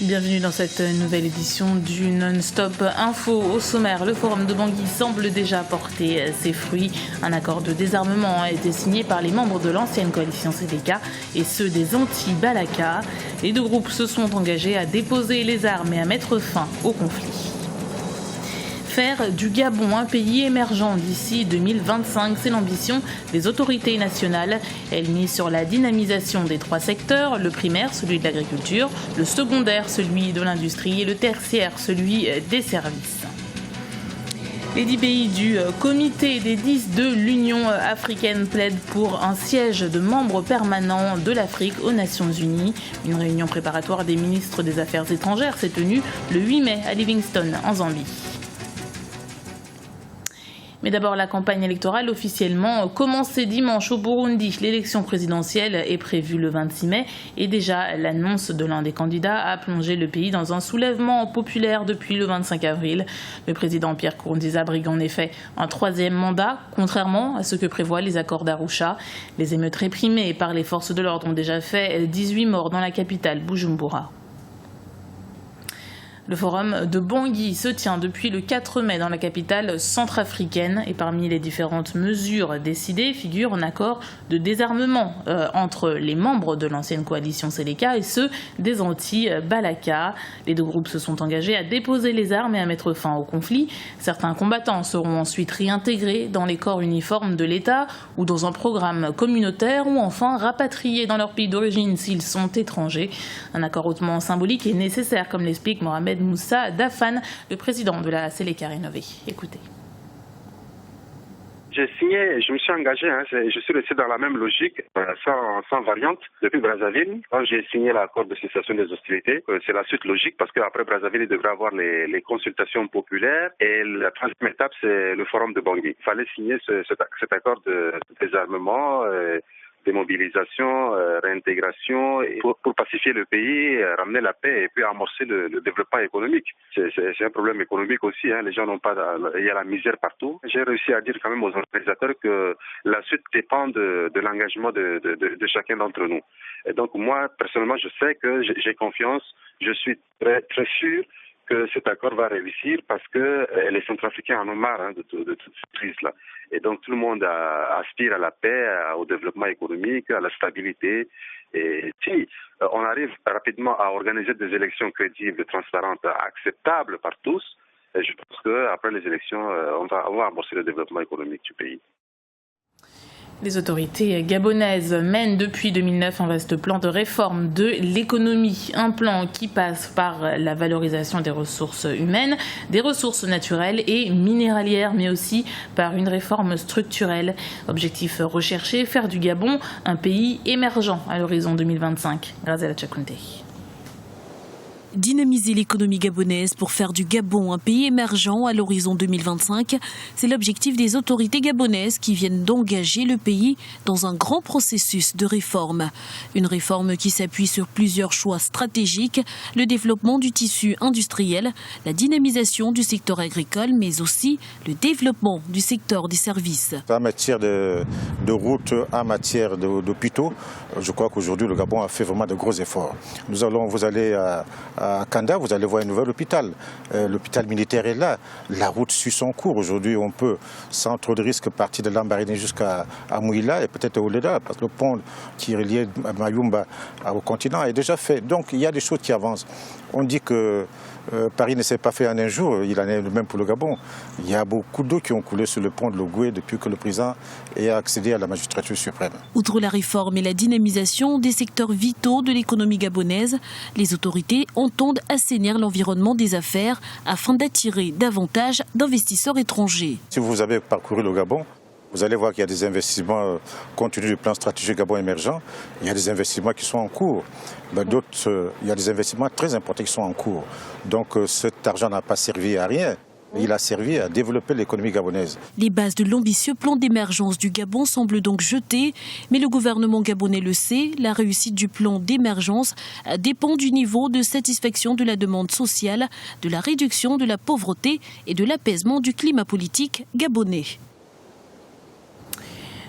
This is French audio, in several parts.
Bienvenue dans cette nouvelle édition du Non-Stop Info. Au sommaire, le forum de Bangui semble déjà porter ses fruits. Un accord de désarmement a été signé par les membres de l'ancienne coalition CDK et ceux des anti-Balaka. Les deux groupes se sont engagés à déposer les armes et à mettre fin au conflit. Faire du Gabon un pays émergent d'ici 2025, c'est l'ambition des autorités nationales. Elles misent sur la dynamisation des trois secteurs, le primaire, celui de l'agriculture, le secondaire, celui de l'industrie et le tertiaire, celui des services. Les 10 pays du comité des 10 de l'Union africaine plaident pour un siège de membre permanent de l'Afrique aux Nations Unies. Une réunion préparatoire des ministres des Affaires étrangères s'est tenue le 8 mai à Livingstone, en Zambie. Mais d'abord, la campagne électorale officiellement commencée dimanche au Burundi. L'élection présidentielle est prévue le 26 mai et déjà l'annonce de l'un des candidats a plongé le pays dans un soulèvement populaire depuis le 25 avril. Le président Pierre Nkurunziza brigue en effet un troisième mandat, contrairement à ce que prévoient les accords d'Arusha. Les émeutes réprimées par les forces de l'ordre ont déjà fait 18 morts dans la capitale, Bujumbura. Le forum de Bangui se tient depuis le 4 mai dans la capitale centrafricaine et parmi les différentes mesures décidées figure un accord de désarmement entre les membres de l'ancienne coalition Seleka et ceux des anti-Balaka. Les deux groupes se sont engagés à déposer les armes et à mettre fin au conflit. Certains combattants seront ensuite réintégrés dans les corps uniformes de l'État ou dans un programme communautaire ou enfin rapatriés dans leur pays d'origine s'ils sont étrangers. Un accord hautement symbolique est nécessaire, comme l'explique Mohamed Moussa Dafan, le président de la Seleka Rénovée. Écoutez. J'ai signé, je me suis engagé, je suis resté dans la même logique, sans variante, depuis Brazzaville. Quand j'ai signé l'accord de cessation des hostilités, c'est la suite logique parce qu'après Brazzaville, il devrait avoir les consultations populaires et la troisième étape, c'est le forum de Bangui. Il fallait signer cet accord de désarmement, démobilisation, réintégration, pour pacifier le pays, ramener la paix et puis amorcer le développement économique. C'est un problème économique aussi, les gens n'ont pas, il y a la misère partout. J'ai réussi à dire quand même aux organisateurs que la suite dépend de l'engagement de chacun d'entre nous. Et donc moi, personnellement, je sais que j'ai confiance, je suis très, très sûr que cet accord va réussir parce que les Centrafricains en ont marre de toute cette crise-là. Et donc tout le monde aspire à la paix, au développement économique, à la stabilité. Et si on arrive rapidement à organiser des élections crédibles, transparentes, acceptables par tous, je pense qu'après les élections, on va amorcer le développement économique du pays. Les autorités gabonaises mènent depuis 2009 un vaste plan de réforme de l'économie. Un plan qui passe par la valorisation des ressources humaines, des ressources naturelles et minéralières, mais aussi par une réforme structurelle. Objectif recherché, faire du Gabon un pays émergent à l'horizon 2025. Grazela Tchakounte. Dynamiser l'économie gabonaise pour faire du Gabon un pays émergent à l'horizon 2025, c'est l'objectif des autorités gabonaises qui viennent d'engager le pays dans un grand processus de réforme. Une réforme qui s'appuie sur plusieurs choix stratégiques, le développement du tissu industriel, la dynamisation du secteur agricole, mais aussi le développement du secteur des services. En matière de routes, en matière d'hôpitaux, je crois qu'aujourd'hui le Gabon a fait vraiment de gros efforts. Vous allez à Kanda, vous allez voir un nouvel hôpital. L'hôpital militaire est là. La route suit son cours. Aujourd'hui, on peut, sans trop de risques, partir de Lambaréné jusqu'à Mouila et peut-être au Leda, parce que le pont qui relie Mayumba au continent est déjà fait. Donc, il y a des choses qui avancent. On dit que Paris ne s'est pas fait en un jour, il en est le même pour le Gabon. Il y a beaucoup d'eau qui ont coulé sur le pont de l'Ogoué depuis que le président ait accédé à la magistrature suprême. Outre la réforme et la dynamisation des secteurs vitaux de l'économie gabonaise, les autorités entendent assainir l'environnement des affaires afin d'attirer davantage d'investisseurs étrangers. Si vous avez parcouru le Gabon, vous allez voir qu'il y a des investissements, compte tenu du plan stratégique Gabon émergent, il y a des investissements qui sont en cours. D'autres, il y a des investissements très importants qui sont en cours. Donc cet argent n'a pas servi à rien. Il a servi à développer l'économie gabonaise. Les bases de l'ambitieux plan d'émergence du Gabon semblent donc jetées, mais le gouvernement gabonais le sait, la réussite du plan d'émergence dépend du niveau de satisfaction de la demande sociale, de la réduction de la pauvreté et de l'apaisement du climat politique gabonais.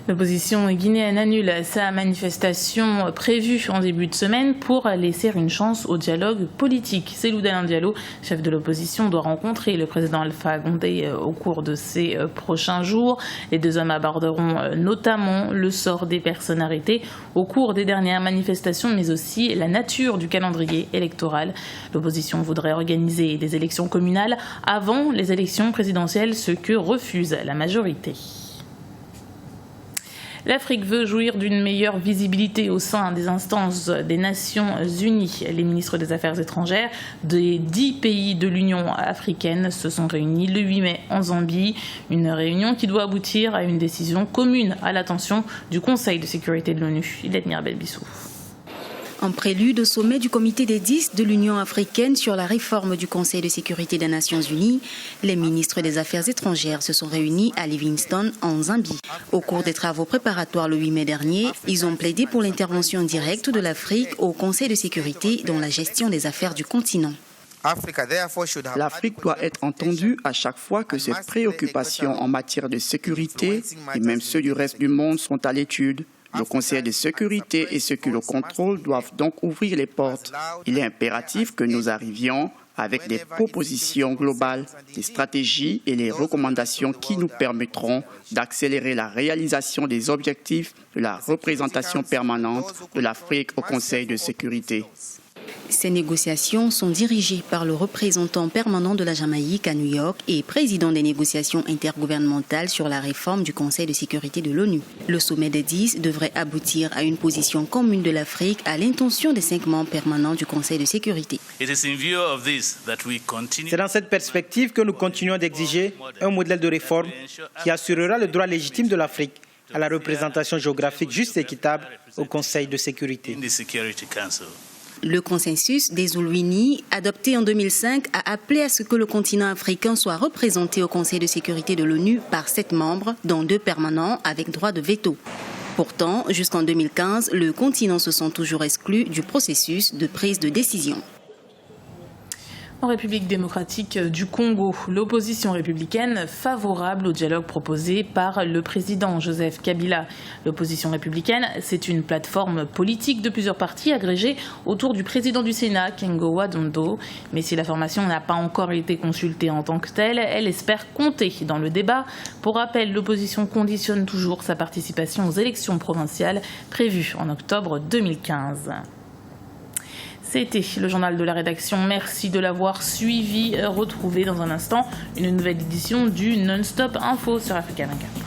L'opposition guinéenne annule sa manifestation prévue en début de semaine pour laisser une chance au dialogue politique. Cellou Dalein Diallo, chef de l'opposition, doit rencontrer le président Alpha Condé au cours de ces prochains jours. Les deux hommes aborderont notamment le sort des personnes arrêtées au cours des dernières manifestations, mais aussi la nature du calendrier électoral. L'opposition voudrait organiser des élections communales avant les élections présidentielles, ce que refuse la majorité. L'Afrique veut jouir d'une meilleure visibilité au sein des instances des Nations Unies. Les ministres des Affaires étrangères des 10 pays de l'Union africaine se sont réunis le 8 mai en Zambie. Une réunion qui doit aboutir à une décision commune à l'attention du Conseil de sécurité de l'ONU. Iletmir Belbissou. En prélude au sommet du comité des 10 de l'Union africaine sur la réforme du Conseil de sécurité des Nations Unies, les ministres des Affaires étrangères se sont réunis à Livingstone, en Zambie. Au cours des travaux préparatoires le 8 mai dernier, ils ont plaidé pour l'intervention directe de l'Afrique au Conseil de sécurité dans la gestion des affaires du continent. L'Afrique doit être entendue à chaque fois que ses préoccupations en matière de sécurité et même ceux du reste du monde sont à l'étude. Le Conseil de sécurité et ceux qui le contrôlent doivent donc ouvrir les portes. Il est impératif que nous arrivions avec des propositions globales, des stratégies et les recommandations qui nous permettront d'accélérer la réalisation des objectifs de la représentation permanente de l'Afrique au Conseil de sécurité. Ces négociations sont dirigées par le représentant permanent de la Jamaïque à New York et président des négociations intergouvernementales sur la réforme du Conseil de sécurité de l'ONU. Le sommet des 10 devrait aboutir à une position commune de l'Afrique à l'intention des 5 membres permanents du Conseil de sécurité. C'est dans cette perspective que nous continuons d'exiger un modèle de réforme qui assurera le droit légitime de l'Afrique à la représentation géographique juste et équitable au Conseil de sécurité. Le consensus des Ouluini, adopté en 2005, a appelé à ce que le continent africain soit représenté au Conseil de sécurité de l'ONU par 7 membres, dont 2 permanents avec droit de veto. Pourtant, jusqu'en 2015, le continent se sent toujours exclu du processus de prise de décision. En République démocratique du Congo, l'opposition républicaine favorable au dialogue proposé par le président Joseph Kabila. L'opposition républicaine, c'est une plateforme politique de plusieurs partis agrégés autour du président du Sénat, Kengo Wadondo. Mais si la formation n'a pas encore été consultée en tant que telle, elle espère compter dans le débat. Pour rappel, l'opposition conditionne toujours sa participation aux élections provinciales prévues en octobre 2015. C'était le journal de la rédaction. Merci de l'avoir suivi. Retrouvez dans un instant une nouvelle édition du Non-Stop Info sur Africa 24.